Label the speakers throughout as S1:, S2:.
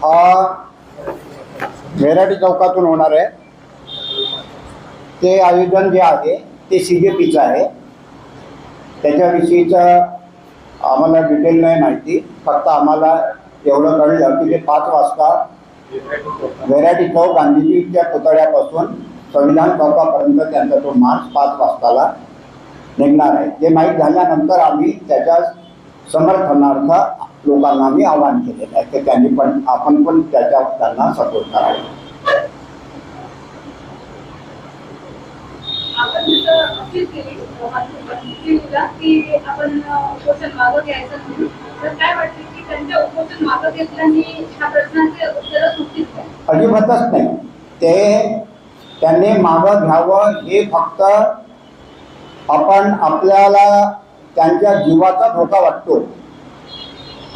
S1: हा वैराटी चौकातून होणार आहे। ते आयोजन जे आहे ते CJPचं आहे। त्याच्याविषयीचं आम्हाला डिटेल नाही माहिती, फक्त आम्हाला एवढं कळलं की ते 5 वाजता वैराटी चौक गांधीजीच्या पुतळ्यापासून संविधान चौकापर्यंत त्यांचा तो मार्च 5 वाजताला निघणार आहे। ते माहीत झाल्यानंतर आम्ही त्याच्या समर्थनार्थ लोकांना आम्ही आवाहन केलेलं आहे की त्यांनी पण आपण पण त्यांना सपोर्ट करावा। अजिबातच नाही, त्यांनी मागं घ्यावं हे फक्त आपल्याला त्यांच्या जीवाचा धोका वाटतो।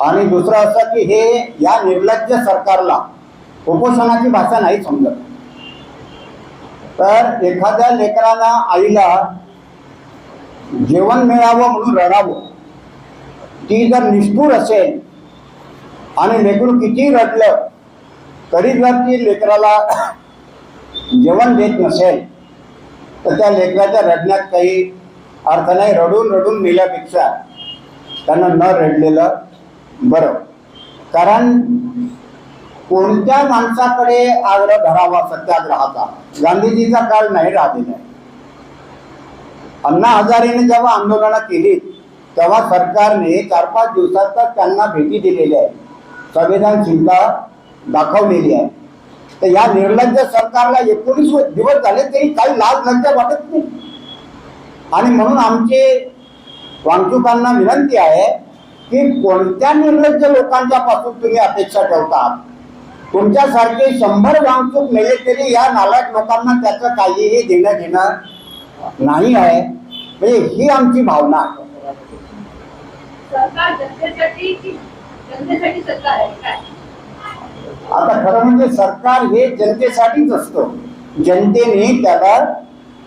S1: आणि दुसरं असं की हे या निर्लज्ज सरकारला उपोषणाची भाषा नाही समजत। तर एखाद्या लेकराला आईला जेवण मिळावं म्हणून रडावं, ती जर निष्ठुर असेल आणि लेकरू किती रडलं तरी जर ती लेकराला जेवण देत नसेल तर त्या लेकराच्या रडण्यात काही अर्थ नाही। रडून रडून मेल्यापेक्षा त्यांना न रडलेलं बरं। कारण कोणत्या माणसाकडे आग्रह धरावा सत्याग्रहाचा? गांधीजीचा काळ नाही राहिलेला आहे। अण्णा हजारेने जेव्हा आंदोलनं केली तेव्हा सरकारने 4-5 दिवसातच त्यांना भेटी दिलेल्या आहे, संवेदनशीलता दाखवलेली आहे। तर या निर्लज्ज सरकारला 19 दिवस झाले तरी काही लाज लज्जा वाटत नाही। आणि म्हणून आमचे वांचुकांना विनंती आहे की कोणत्या निर्लज्ज लोकांच्या पासून तुम्ही अपेक्षा ठेवता? तुमच्यासारखे 100 वांचुक मेले तरी या नालायक लोकांना त्याचं काहीही देणं घेणं नाही आहे। म्हणजे ही आमची भावना आहे। आता खरं म्हणजे सरकार हे जनतेसाठीच असतं। जनतेने त्याला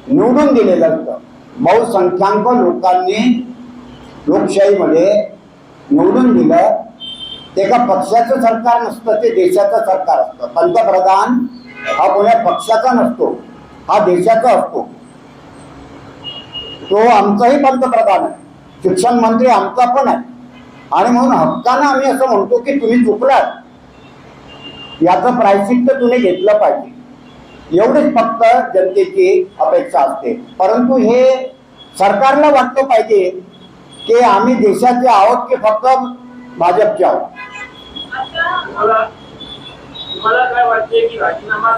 S1: निवडून दिलेलं असतं। बहुसंख्याक लोकांनी लोकशाहीमध्ये निवडून दिलं। ते का पक्षाचं सरकार नसतं, ते देशाचं सरकार असतं। पंतप्रधान हा कोण्या पक्षाचा नसतो, हा देशाचा असतो। तो आमचाही पंतप्रधान आहे, शिक्षण मंत्री आमचा पण आहे। आणि म्हणून हक्कानं आम्ही असं म्हणतो की तुम्ही चुकलात, याचं प्रायश्चित्त तुम्ही घेतलं पाहिजे, एवढीच फक्त जनतेची अपेक्षा असते। परंतु हे सरकारला वाटलं पाहिजे की आम्ही देशाचे आहोत की फक्त भाजपचे आहोत।
S2: तुम्हाला काय वाटते की राजीनामा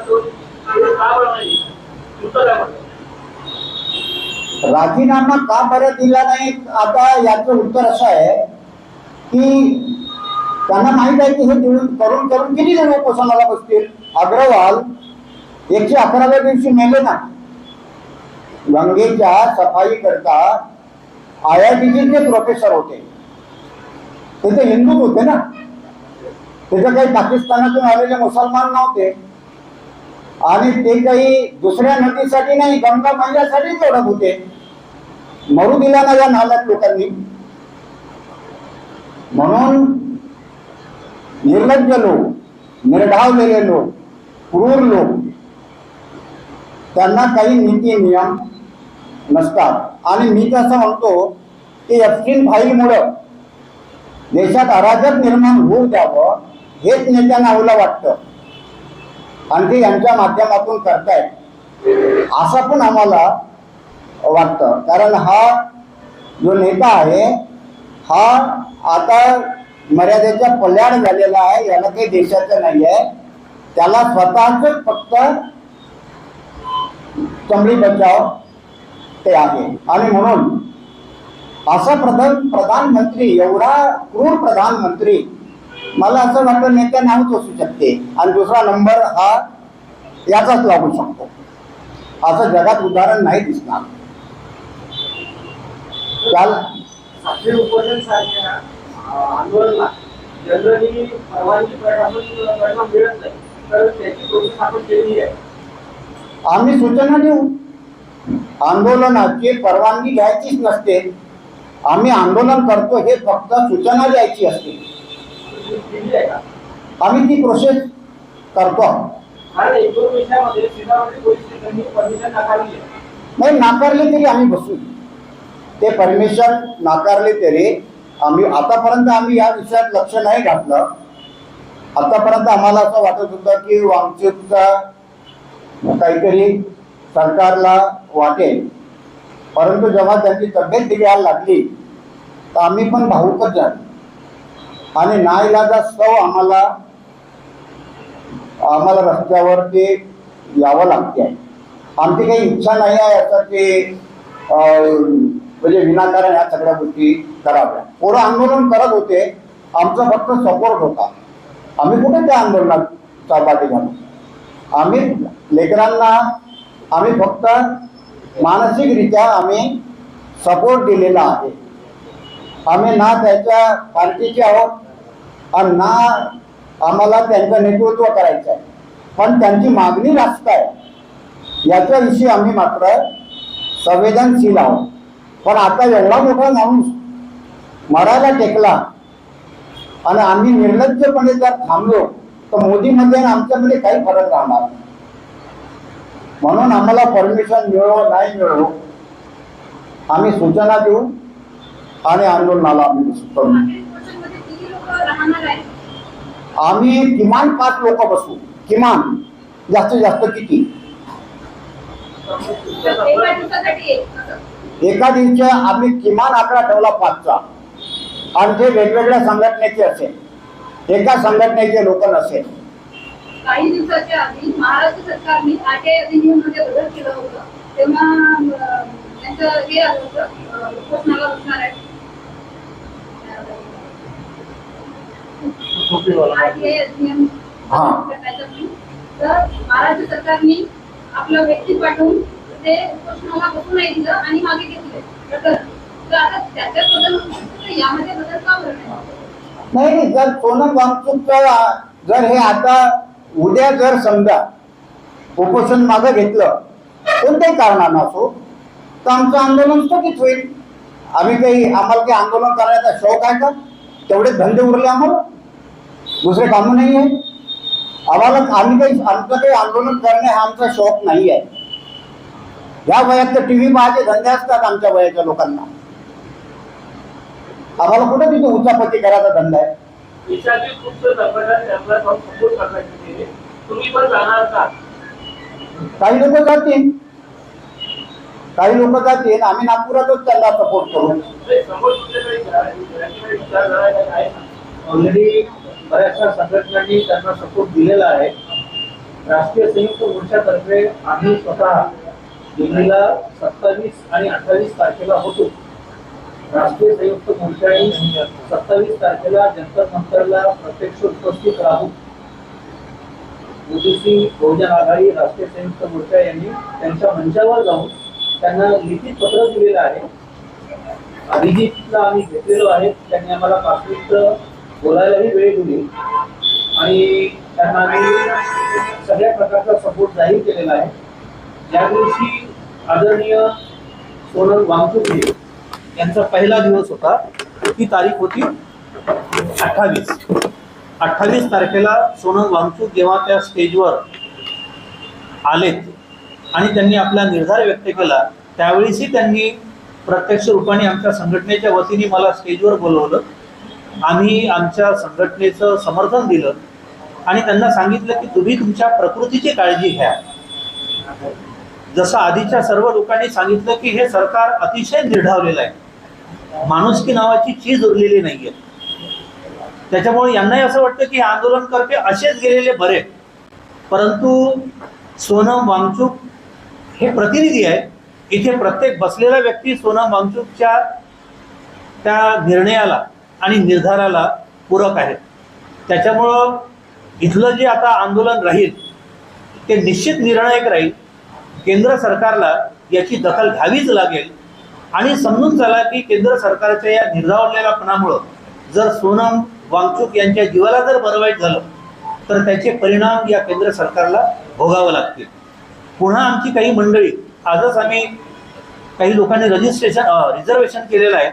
S1: का बरं दिला नाही? आता याचं उत्तर असं आहे की त्यांना माहित आहे की हे करून करून किती जण उपोषणाला बसतील। अग्रवाल 111व्या दिवशी मेले ना। गंगेच्या सफाई करता IITचे प्रोफेसर होते, ते तर हिंदूच होते ना, त्याचं काही पाकिस्तानातून आलेले मुसलमान नव्हते। आणि ते काही दुसऱ्या नदीसाठी नाही, गंगा मैयासाठीच लढत होते। मरू दिला ना या नालायक लोकांनी। म्हणून निर्लज्ज लोक, निर्ढावलेले लोक, क्रूर लोक, त्यांना काही नीती नियम नसतात। आणि मी तर असं म्हणतो की ॲप्स्टीन फाईलमुळं देशात अराजक निर्माण होऊ द्यावं हेच नेत्यांना हवं वाटतं, आणि ते यांच्या माध्यमातून करतायत असं पण आम्हाला वाटतं। कारण हा जो नेता आहे हा आता मर्यादेच्या पल्याड झालेला आहे, याला काही देशाचं नाही आहे। त्याला स्वतःच फक्त चमडी बचाव ते आहे। आणि म्हणून असा प्रधानमंत्री, एवढा क्रूर प्रधानमंत्री, मला असं वाटतं नेत्या नावच असू शकते आणि दुसरा नंबर हा याचाच लागू शकतो। असं जगात उदाहरण नाही दिसणार।
S2: उपोषण सारख्या आंदोलनाला जनरली परवानगी मिळत नाही, तर त्याची प्रोसेस आपण केली आहे।
S1: आम्ही सूचना देऊ। आंदोलनाची परवानगी घ्यायचीच नसते, आम्ही आंदोलन करतो हे फक्त सूचना द्यायची असते। आम्ही ती प्रोसेस करतो आहोत.
S2: कारण एक दोन विषयामध्ये सीतारामजी पोलीस स्टेशननी परमिशन नाकारली आहे.
S1: नाही नाकारले तरी आम्ही बसू, ते परमिशन नाकारले तरी आतापर्यंत आम्ही या विषयात लक्ष नाही घातलं. आतापर्यंत आम्हाला असं वाटत होतं की वांगचूकचा काहीतरी सरकारला वाटेल, परंतु जेव्हा त्यांची तब्येत बिघडायला लागली तर आम्ही पण भावूकच झालो आणि नाईलाजास्तव आम्हाला रस्त्यावरती यावं लागते. आमची काही इच्छा नाही आहे असं ते म्हणजे विनाकारण ह्या सगळ्या गोष्टी कराव्या. पोरं आंदोलन करत होते, आमचा फक्त सपोर्ट होता. आम्ही कुठे त्या आंदोलनात सहभागी झालो? आम्ही लेकरांना आम्ही फक्त मानसिकरित्या आम्ही सपोर्ट दिलेला आहे. आम्ही ना त्याच्या पार्टीचे आहोत आणि ना आम्हाला त्यांचं नेतृत्व करायचं आहे, पण त्यांची मागणी रास्त आहे याच्याविषयी आम्ही मात्र संवेदनशील आहोत. पण आता एवढा मोठा माणूस मरायला टेकला आणि आम्ही निर्लज्जपणे जर थांबलो तर मोदीमध्ये आणि आमच्यामध्ये काही फरक राहणार नाही. म्हणून आम्हाला परमिशन मिळो नाही मिळो आम्ही सूचना देऊ आणि आंदोलनाला आम्ही करू. आम्ही किमान 5 लोक बसू, किमान. जास्तीत जास्त किती? एका दिवशी आम्ही किमान आकडा ठेवला 5चा आणि ते वेगवेगळ्या संघटनेचे असेल, एका संघटनेचे लोक नसेल.
S3: काही दिवसाच्या आधी महाराष्ट्र सरकारने आरटीआय अधिनियममध्ये बदल केला होता, तेव्हा त्यांचं हे आलं होतं उपोषणाला बसणार आहे. आरटीआय अधिनियम तर महाराष्ट्र सरकारने आपलं व्यक्ती पाठवून ते उपोषणाला बसू नाही दिलं आणि मागे घेतले. तर आता त्याच्यात बदल, यामध्ये बदल का बरं
S1: नाही? जर सोनम वांगचूकचा जर हे आता उद्या जर समजा उपोषण मागं घेतलं कोणत्याही कारणानं असो तर आमचं आंदोलन स्थगित होईल. आम्हाला काही आंदोलन करण्याचा शौक आहे का? तेवढे धंदे उरले आम्हाला, दुसरे कामं नाही आहे आम्हाला. आमचं काही आंदोलन करणे हा आमचा शौक नाही आहे. या वयात तर टीव्ही पाहायचे धंदे असतात आमच्या वयाच्या लोकांना. आम्हाला कुठे तिथे उचापती करायचा धंदा आहे?
S2: तुम्ही पण जाणार का?
S1: काही लोक जातील, काही लोक जातील. आम्ही नागपुरातच त्यांना सपोर्ट करू.
S2: ऑलरेडी बऱ्याचशा संघटनांनी त्यांना सपोर्ट दिलेला आहे. राष्ट्रीय संयुक्त मोर्चातर्फे आम्ही स्वतः दिल्लीला 27 आणि 28 तारखेला होतो. राष्ट्रीय संयुक्त मोर्चाने 27 तारखेला जंतर मंतरला प्रत्यक्ष उपस्थित राहू. ओबीसी बहुजन आघाडी राष्ट्रीय संयुक्त मोर्चा यांनी त्यांच्या मंचावर जाऊन त्यांना लिखित पत्र दिलेलं आहे. अभिजितला आम्ही घेतलेलो आहे, त्यांनी आम्हाला 5 मिनिटं बोलायलाही वेळ दिली आणि त्यांना आम्ही सगळ्या प्रकारचा सपोर्ट जाहीर केलेला आहे. ज्या दिवशी आदरणीय सोनम वांगचूक यांचा पहिला दिवस होता, ती तारीख होती 28 तारखेला सोनम वांगचूक जेव्हा त्या स्टेजवर आलेत आणि त्यांनी आपला निर्धार व्यक्त केला, त्यावेळीही त्यांनी प्रत्यक्ष रूपाने आमच्या संघटनेच्या वतीने मला स्टेजवर बोलवलं. आम्ही आमच्या संघटनेचं समर्थन दिलं आणि त्यांना सांगितलं की तुम्ही तुमच्या प्रकृतीची काळजी घ्या. जसं आधीच्या सर्व लोकांनी सांगितलं की हे सरकार अतिशय निर्ढावलेलं आहे, माणुसकी नावाची चीज उरलेली नाहीये. त्याच्यामुळे यांनाही असं वाटतं की हे आंदोलनकर्ते असेच गेलेले बरे. परंतु सोनम वांगचूक हे प्रतिनिधी आहे. इथे प्रत्येक बसलेला व्यक्ती सोनम वांगचूकच्या त्या निर्णयाला आणि निर्धाराला पूरक आहे. त्याच्यामुळं इथलं जे आता आंदोलन राहील ते निश्चित निर्णायक राहील. केंद्र सरकारला याची दखल घ्यावीच लागेल आणि समजून चला की केंद्र सरकारच्या या निर्धावलेल्यापणामुळं जर सोनम वांगचूक यांच्या जीवाला जर बरं वाईट झालं तर त्याचे परिणाम या केंद्र सरकारला भोगावं लागतील. पुन्हा आमची काही मंडळी, आजच आम्ही काही लोकांनी रिझर्वेशन केलेलं आहे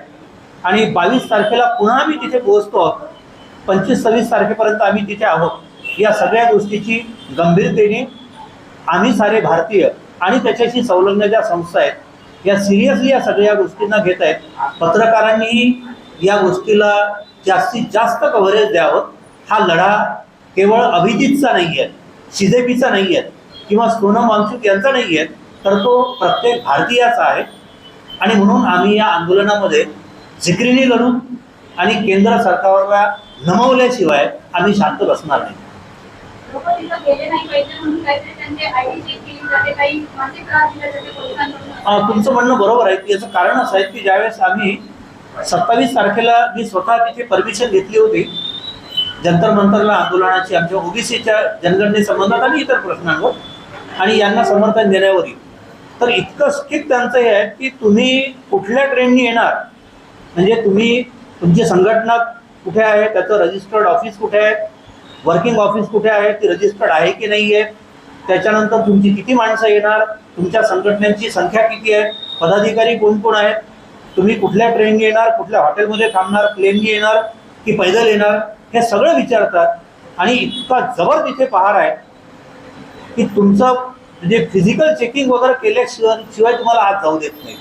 S2: आणि 22 तारखेला पुन्हा आम्ही तिथे पोहोचतो आहोत. 25-26 तारखेपर्यंत आम्ही तिथे आहोत। या सगळ्या गोष्टीची गंभीरतेने आम्ही सारे भारतीय आणि त्याच्याशी संलग्न ज्या संस्था आहेत या सिरियसली या सगळ्या गोष्टींना घेत आहेत। पत्रकारांनीही या गोष्टीला जास्तीत जास्त कव्हरेज द्यावं। हा लढा केवळ अभिजितचा नाही आहे, CJPचा नाही आहे किंवा सोनम वांगचुक यांचा नाही आहे, तर तो प्रत्येक भारतीयाचा आहे। आणि म्हणून आम्ही या आंदोलनामध्ये जिकरीने लढू आणि केंद्र सरकारला नमवल्याशिवाय आम्ही शांत बसणार नाही।
S3: लोक तिथं गेले नाही पाहिजे म्हणून काहीतरी त्यांचे आयडी चेक केली जाते, काही मानसिक त्रास दिला जाते पोलिसांकडून।
S2: तुमचं म्हणणं बरोबर आहे। याचं कारण असं आहे की ज्यावेळेस आम्ही 27 तारखेला मी स्वतः तिथे परमिशन घेतली होती जंतर मंतरला आंदोलनाची, आमच्या ओबीसीच्या जनगणनेसंबंधात आणि इतर प्रश्नांवर आणि यांना समर्थन देण्यावरही, तर इतकं स्ट्रिक्ट त्यांचं हे आहे की तुम्ही कुठल्या ट्रेननी येणार, म्हणजे तुम्ही तुमची संघटना कुठे आहे, त्याचं रजिस्टर्ड ऑफिस कुठे आहे, वर्किंग ऑफिस कुठे आहे, ती रजिस्टर्ड आहे की नाही आहे, त्याच्यानंतर तुमची किती माणसं येणार, तुमच्या संघटनेची संख्या किती आहे, पदाधिकारी कोण कोण आहेत, तुम्ही कुठल्या ट्रेनने येणार, कुठल्या हॉटेलमध्ये थांबणार, प्लेनने येणार की पैदल येणार, हे सगळं विचारतात। आणि इतका जबर तिथे पहार आहे की तुमचं म्हणजे फिजिकल चेकिंग वगैरे केल्याशिवाय तुम्हाला आत जाऊ देत नाही।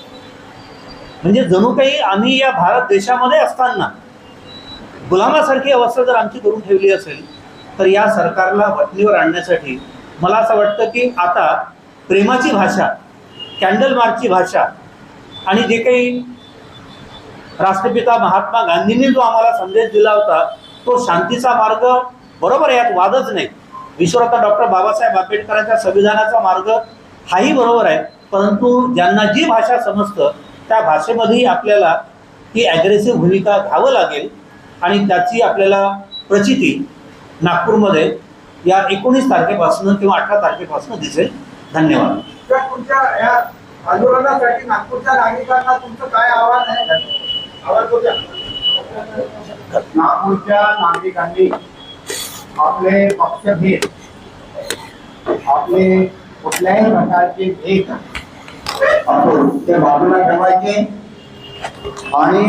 S2: म्हणजे जणू काही आम्ही या भारत देशामध्ये असताना गुलामासारखी अवस्था जर आमची करून ठेवली असेल, तर या सरकारला वठणीवर आणण्यासाठी मला असं वाटतं की आता प्रेमाची भाषा, कॅन्डल मार्चची भाषा आणि जे काही राष्ट्रपिता महात्मा गांधींनी जो आम्हाला संदेश दिला होता तो शांतीचा मार्ग, बरोबर आहे, यात वादच नाही। विश्वरत्न डॉक्टर बाबासाहेब आंबेडकरांच्या संविधानाचा मार्ग हाही बरोबर आहे, परंतु ज्यांना जी भाषा समजतं त्या भाषेमध्येही आपल्याला ही ॲग्रेसिव्ह भूमिका घ्यावं लागेल आणि त्याची आपल्याला प्रचिती नागपूरमध्ये या 19 तारखेपासून किंवा 18 तारखेपासून दिसेल। धन्यवाद।
S4: तुमच्या या आंदोलनासाठी नागपूरच्या नागरिकांना तुमचं काय आव्हान आहे?
S1: नागपूरच्या नागरिकांनी आपले पक्षभेद, आपले कुठल्याही प्रकारचे भेद असो ते बाजूला ठेवायचे आणि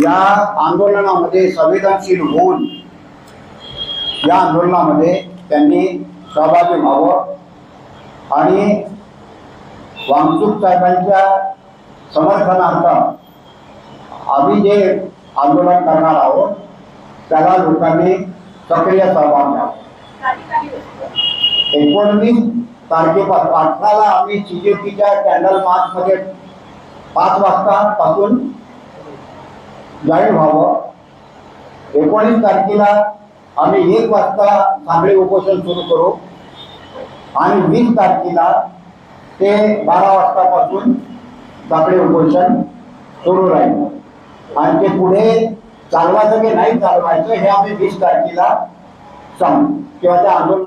S1: या आंदोलनामध्ये संवेदनशील होऊन या आंदोलनामध्ये त्यांनी सहभागी व्हावं आणि वांगचुक साहेबांच्या समर्थनार्थ आम्ही जे आंदोलन करणार आहोत त्याला लोकांनी सक्रिय सहभाग द्यावा। 19 तारखेपासून 18ला आम्ही CJPच्या कॅन्डल मार्चमध्ये 5 वाजतापासून जॉईन व्हावं। 19 तारखेला आम्ही 1 वाजता साखळी उपोषण सुरू करू आणि 20 तारखेला ते 12 वाजतापासून साखळी उपोषण सुरू राहील आणि ते पुढे चालवायचं की नाही चालवायचं हे आम्ही 20 तारखेला सांगू किंवा त्या आंदोलन